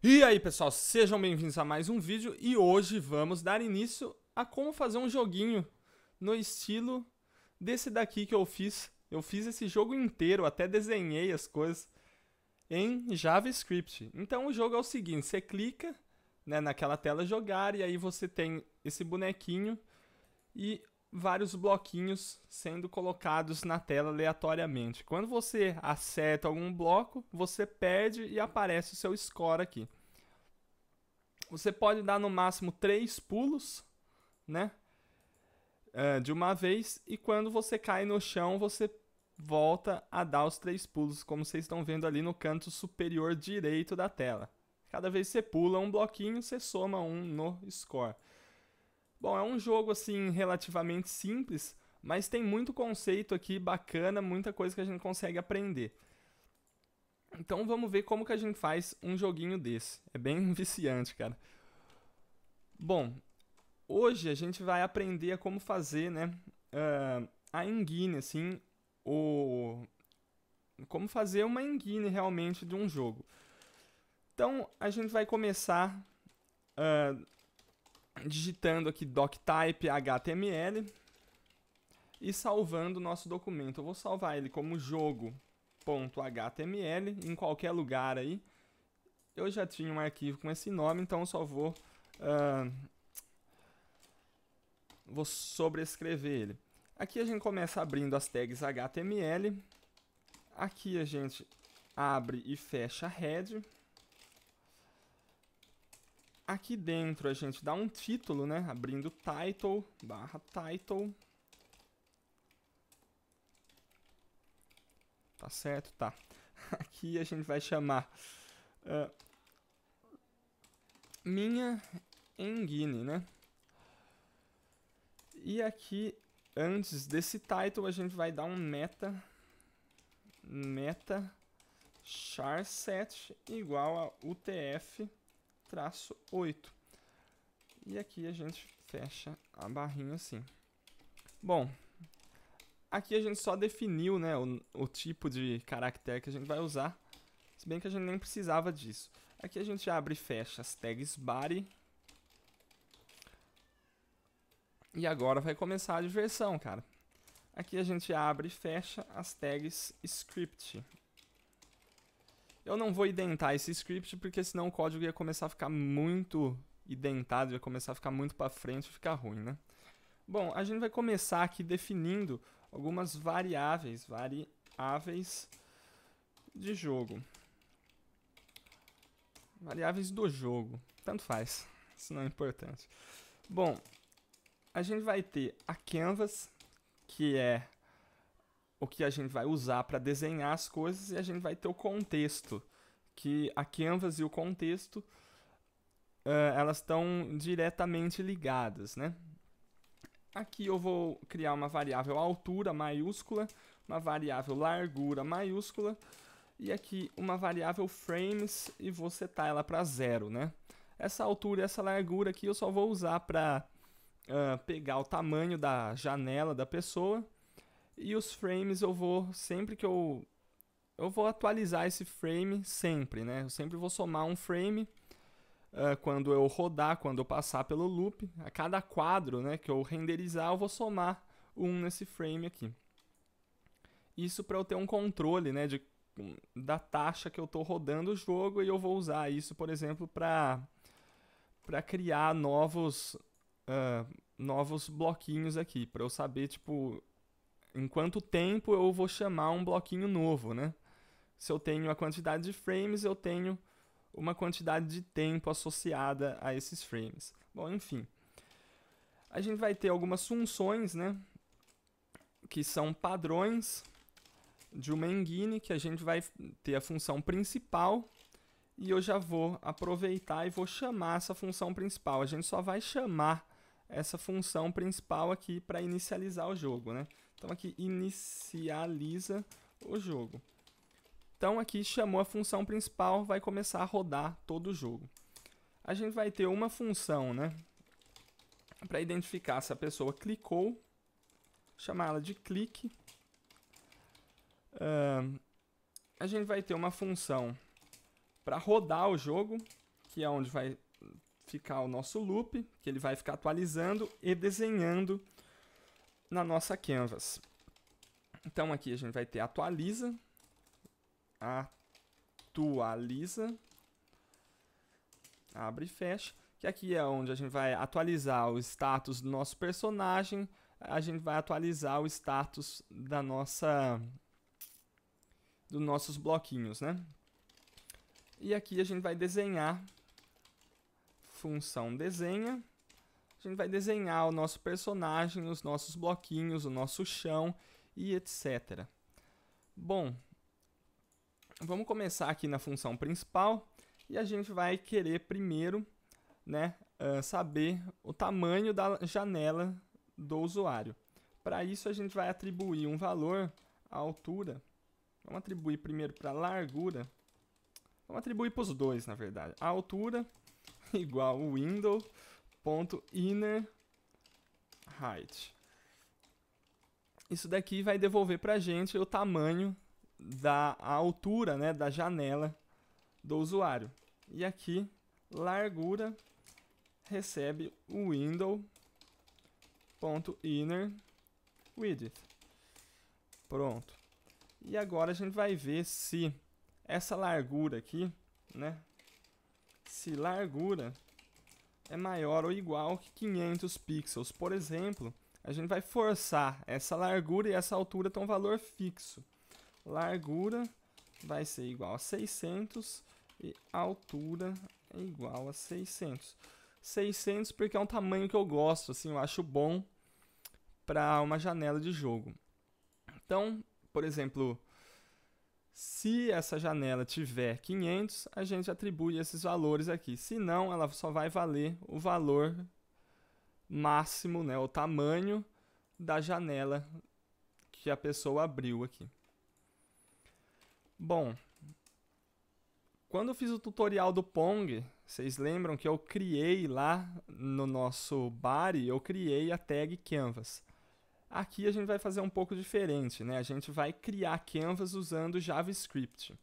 E aí pessoal, sejam bem-vindos a mais um vídeo e hoje vamos dar início a como fazer um joguinho no estilo desse daqui que eu fiz. Eu fiz esse jogo inteiro, até desenhei as coisas em JavaScript. Então o jogo é o seguinte, você clica, né, naquela tela jogar e aí você tem esse bonequinho e vários bloquinhos sendo colocados na tela aleatoriamente. Quando você acerta algum bloco, você perde e aparece o seu score aqui. Você pode dar no máximo 3 pulos, né? De uma vez, e quando você cai no chão, você volta a dar os 3 pulos, como vocês estão vendo ali no canto superior direito da tela. Cada vez que você pula um bloquinho, você soma um no score. Bom, é um jogo assim relativamente simples, mas tem muito conceito aqui bacana, muita coisa que a gente consegue aprender. Então vamos ver como que a gente faz um joguinho desse. É bem viciante, cara. Bom, hoje a gente vai aprender a como fazer, né, a engine, assim, o como fazer uma engine realmente de um jogo. Então a gente vai começar digitando aqui doctype HTML e salvando o nosso documento. Eu vou salvar ele como jogo.html em qualquer lugar aí. Eu já tinha um arquivo com esse nome, então eu só vou sobrescrever ele. Aqui a gente começa abrindo as tags HTML. Aqui a gente abre e fecha a head. Aqui dentro a gente dá um título, né? Abrindo title, /title. Tá certo? Tá. Aqui a gente vai chamar minha engine, né? E aqui, antes desse title, a gente vai dar um meta charset igual a UTF-8. E aqui a gente fecha a barrinha assim. Bom, aqui a gente só definiu, né, o tipo de caractere que a gente vai usar, se bem que a gente nem precisava disso. Aqui a gente abre e fecha as tags body. E agora vai começar a diversão, cara. Aqui a gente abre e fecha as tags script. Eu não vou identar esse script porque senão o código ia começar a ficar muito identado, ia começar a ficar muito para frente e ficar ruim, né? Bom, a gente vai começar aqui definindo algumas variáveis de jogo. Variáveis do jogo, tanto faz, isso não é importante. Bom, a gente vai ter a canvas, que é o que a gente vai usar para desenhar as coisas, e a gente vai ter o contexto, que a canvas e o contexto elas estão diretamente ligadas, né? Aqui eu vou criar uma variável altura maiúscula, uma variável largura maiúscula, e aqui uma variável frames, e vou setar ela para 0, né? Essa altura e essa largura aqui eu só vou usar para pegar o tamanho da janela da pessoa. E os frames eu vou, sempre que eu vou atualizar esse frame sempre, né? Eu sempre vou somar um frame quando eu rodar, quando eu passar pelo loop. A cada quadro, né, que eu renderizar, eu vou somar um nesse frame aqui. Isso para eu ter um controle, né, da taxa que eu estou rodando o jogo, e eu vou usar isso, por exemplo, para criar novos bloquinhos aqui, para eu saber, tipo, em quanto tempo eu vou chamar um bloquinho novo, né? Se eu tenho a quantidade de frames, eu tenho uma quantidade de tempo associada a esses frames. Bom, enfim. A gente vai ter algumas funções, né? Que são padrões de uma engine, que a gente vai ter a função principal, e eu já vou aproveitar e vou chamar essa função principal. A gente só vai chamar essa função principal aqui para inicializar o jogo, né? Então aqui inicializa o jogo. Então aqui chamou a função principal, vai começar a rodar todo o jogo. A gente vai ter uma função, né, para identificar se a pessoa clicou, chamar ela de clique. A gente vai ter uma função para rodar o jogo, que é onde vai ficar o nosso loop, que ele vai ficar atualizando e desenhando na nossa canvas. Então aqui a gente vai ter atualiza, abre e fecha, que aqui é onde a gente vai atualizar o status do nosso personagem, a gente vai atualizar o status da dos nossos bloquinhos, né? E aqui a gente vai desenhar, função desenha, a gente vai desenhar o nosso personagem, os nossos bloquinhos, o nosso chão e etc. Bom, vamos começar aqui na função principal e a gente vai querer primeiro, né, saber o tamanho da janela do usuário. Para isso a gente vai atribuir um valor à altura. Vamos atribuir primeiro para a largura. Vamos atribuir para os dois, na verdade. A altura igual window.inner_height. Isso daqui vai devolver para a gente o tamanho da altura, né, da janela do usuário. E aqui, largura recebe o window.inner_width. Pronto. E agora a gente vai ver se essa largura aqui, né, se largura é maior ou igual que 500 pixels. Por exemplo, a gente vai forçar essa largura e essa altura ter um valor fixo. Largura vai ser igual a 600 e altura é igual a 600. 600 porque é um tamanho que eu gosto, assim, eu acho bom para uma janela de jogo. Então, por exemplo, se essa janela tiver 500, a gente atribui esses valores aqui. Se não, ela só vai valer o valor máximo, né, o tamanho da janela que a pessoa abriu aqui. Bom, quando eu fiz o tutorial do Pong, vocês lembram que eu criei lá no nosso body, eu criei a tag canvas. Aqui a gente vai fazer um pouco diferente, né? A gente vai criar canvas usando JavaScript.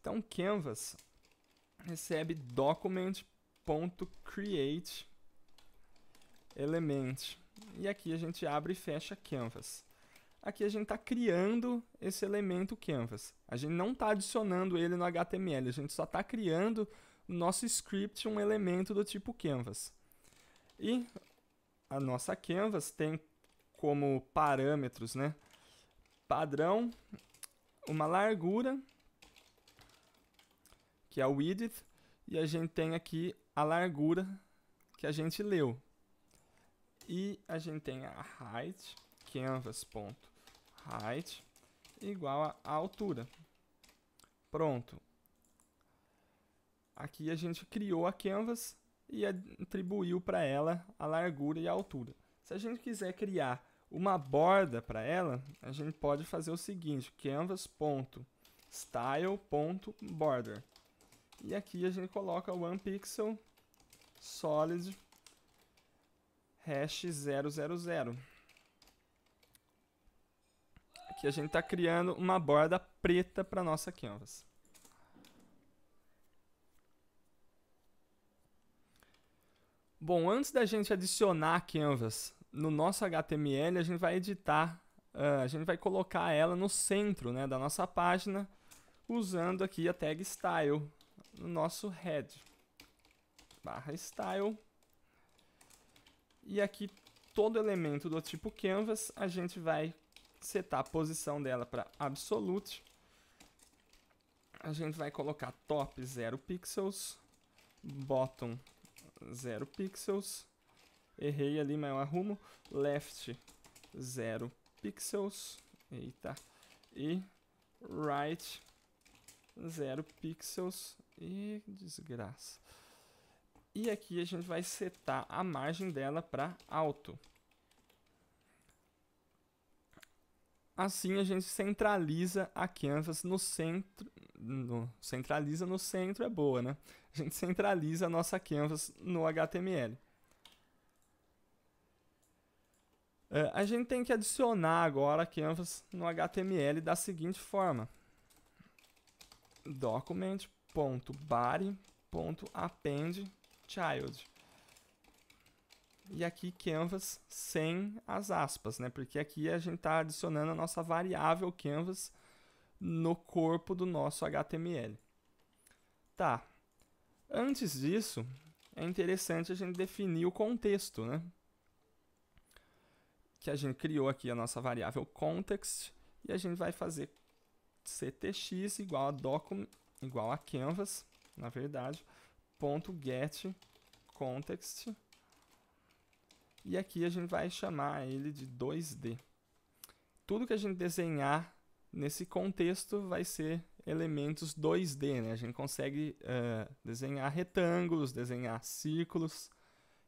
Então, canvas recebe document.create element. E aqui a gente abre e fecha canvas. Aqui a gente está criando esse elemento canvas. A gente não está adicionando ele no HTML, a gente só está criando no nosso script um elemento do tipo canvas. E a nossa canvas tem como parâmetros, né, padrão, uma largura, que é o width, e a gente tem aqui a largura que a gente leu. E a gente tem a height, canvas.height, igual a altura. Pronto. Aqui a gente criou a canvas e atribuiu para ela a largura e a altura. Se a gente quiser criar uma borda para ela, a gente pode fazer o seguinte, canvas.style.border. E aqui a gente coloca o onepixel solid hash 000. Aqui a gente está criando uma borda preta para nossa canvas. Bom, antes da gente adicionar a canvas no nosso HTML, a gente vai editar, a gente vai colocar ela no centro, né, da nossa página, usando aqui a tag style no nosso head. /style. E aqui todo elemento do tipo canvas, a gente vai setar a posição dela para absolute. A gente vai colocar top 0 pixels, bottom 0 pixels. Errei ali, mas eu arrumo. Left 0 pixels. Eita. E right 0 pixels. E desgraça. E aqui a gente vai setar a margem dela para alto. Assim a gente centraliza a canvas no centro. Centraliza no centro é boa, né? A gente centraliza a nossa canvas no HTML. A gente tem que adicionar agora a canvas no HTML da seguinte forma. Document.body .append child. E aqui canvas sem as aspas, né? Porque aqui a gente está adicionando a nossa variável canvas no corpo do nosso HTML. Tá. Antes disso, é interessante a gente definir o contexto, né? Que a gente criou aqui a nossa variável context e a gente vai fazer ctx igual a canvas, na verdade, .get context. E aqui a gente vai chamar ele de 2D. Tudo que a gente desenhar nesse contexto vai ser elementos 2D, né? A gente consegue desenhar retângulos, desenhar círculos,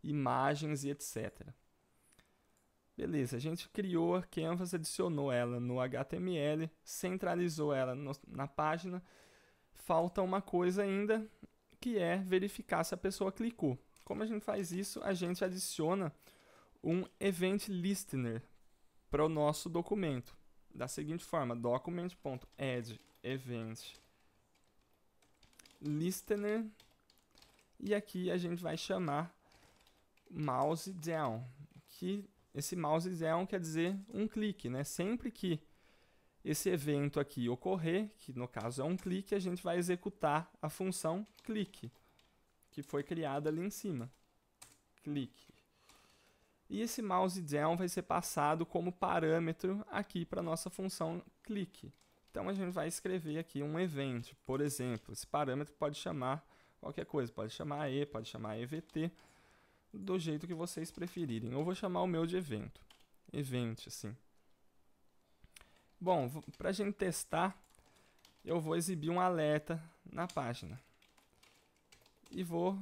imagens e etc. Beleza, a gente criou a canvas, adicionou ela no HTML, centralizou ela na página. Falta uma coisa ainda, que é verificar se a pessoa clicou. Como a gente faz isso? A gente adiciona um event listener para o nosso documento. Da seguinte forma, document.add event listener, e aqui a gente vai chamar mouse down, que esse mouse down quer dizer um clique, né? Sempre que esse evento aqui ocorrer, que no caso é um clique, a gente vai executar a função clique, que foi criada ali em cima. Clique. E esse mouse down vai ser passado como parâmetro aqui para a nossa função clique. Então a gente vai escrever aqui um event, por exemplo. Esse parâmetro pode chamar qualquer coisa, pode chamar e, pode chamar evt, do jeito que vocês preferirem. Eu vou chamar o meu de evento. Event, assim. Bom, para a gente testar, eu vou exibir um alerta na página. E vou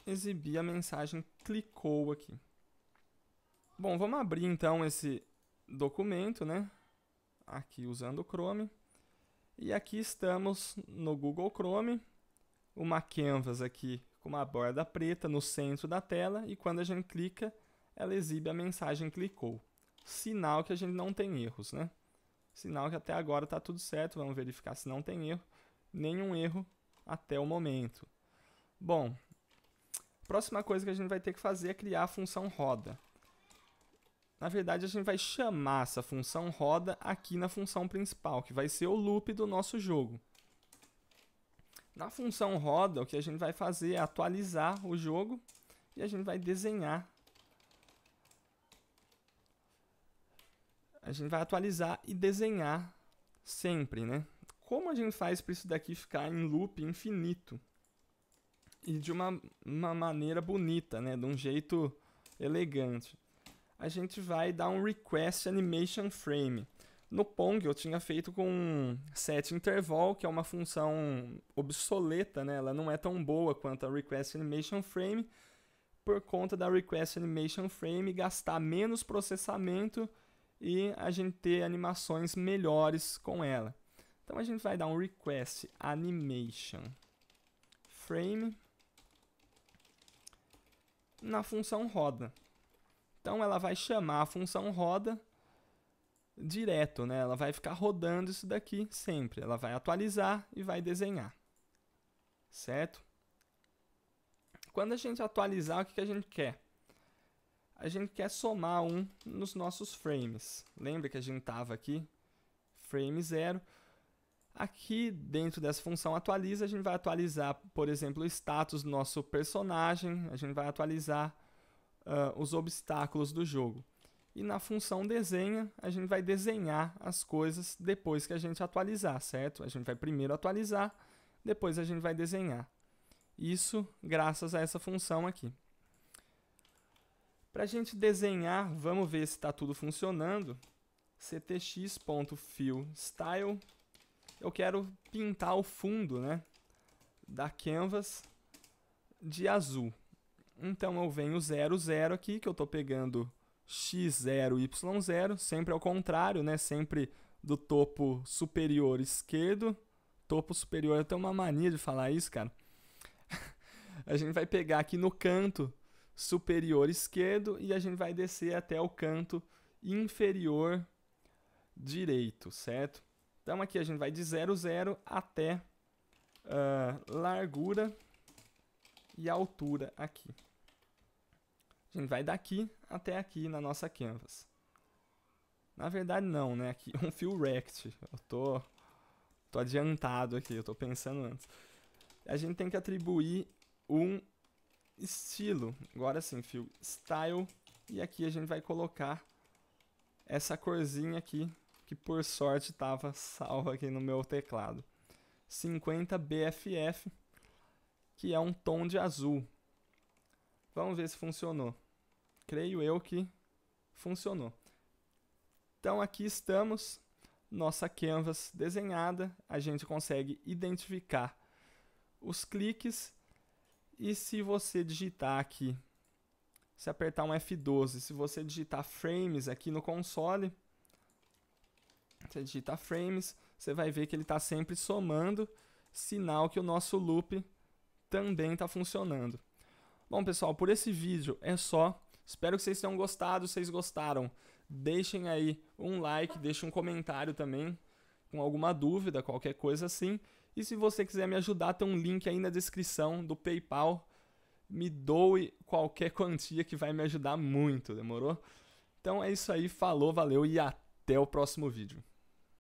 exibir a mensagem clicou aqui. Bom, vamos abrir então esse documento, né? Aqui usando o Chrome. E aqui estamos no Google Chrome. Uma canvas aqui com uma borda preta no centro da tela. E quando a gente clica, ela exibe a mensagem clicou. Sinal que a gente não tem erros, né? Sinal que até agora está tudo certo. Vamos verificar se não tem erro. Nenhum erro até o momento. Bom, a próxima coisa que a gente vai ter que fazer é criar a função roda. Na verdade, a gente vai chamar essa função roda aqui na função principal, que vai ser o loop do nosso jogo. Na função roda, o que a gente vai fazer é atualizar o jogo e a gente vai desenhar. A gente vai atualizar e desenhar sempre, né? Como a gente faz para isso daqui ficar em loop infinito? E de uma maneira bonita, né? De um jeito elegante. A gente vai dar um request animation frame. No Pong eu tinha feito com setInterval, que é uma função obsoleta, né? Ela não é tão boa quanto a request animation frame, por conta da request animation frame gastar menos processamento e a gente ter animações melhores com ela. Então a gente vai dar um request animation frame na função roda. Então ela vai chamar a função roda direto, né? Ela vai ficar rodando isso daqui sempre. Ela vai atualizar e vai desenhar. Certo? Quando a gente atualizar, o que a gente quer? A gente quer somar um nos nossos frames. Lembra que a gente estava aqui? Frame 0. Aqui, dentro dessa função atualiza, a gente vai atualizar, por exemplo, o status do nosso personagem. A gente vai atualizar os obstáculos do jogo. E na função desenha, a gente vai desenhar as coisas depois que a gente atualizar, certo? A gente vai primeiro atualizar, depois a gente vai desenhar. Isso graças a essa função aqui. Para a gente desenhar, vamos ver se está tudo funcionando. ctx.fillStyle. Eu quero pintar o fundo, né, da canvas de azul. Então eu venho 0, 0 aqui, que eu estou pegando x0, y0, sempre ao contrário, né? Sempre do topo superior esquerdo. Topo superior, eu tenho uma mania de falar isso, cara. A gente vai pegar aqui no canto superior esquerdo e a gente vai descer até o canto inferior direito, certo? Então aqui a gente vai de 0, 0 até largura e a altura aqui. A gente vai daqui até aqui na nossa canvas. Na verdade não, né? Aqui um fio rect. Eu tô adiantado aqui, eu tô pensando antes. A gente tem que atribuir um estilo. Agora sim, fio style. E aqui a gente vai colocar essa corzinha aqui, que por sorte estava salva aqui no meu teclado. 50 BFF, que é um tom de azul. Vamos ver se funcionou. Creio eu que funcionou. Então aqui estamos, nossa canvas desenhada. A gente consegue identificar os cliques. E se você digitar aqui, se apertar um F12, se você digitar frames aqui no console, você digita frames, você vai ver que ele está sempre somando, sinal que o nosso loop também está funcionando. Bom, pessoal, por esse vídeo é só. Espero que vocês tenham gostado. Se vocês gostaram, deixem aí um like, deixem um comentário também com alguma dúvida, qualquer coisa assim. E se você quiser me ajudar, tem um link aí na descrição do PayPal. Me doe qualquer quantia que vai me ajudar muito, demorou? Então é isso aí, falou, valeu e até o próximo vídeo.